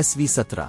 SV17،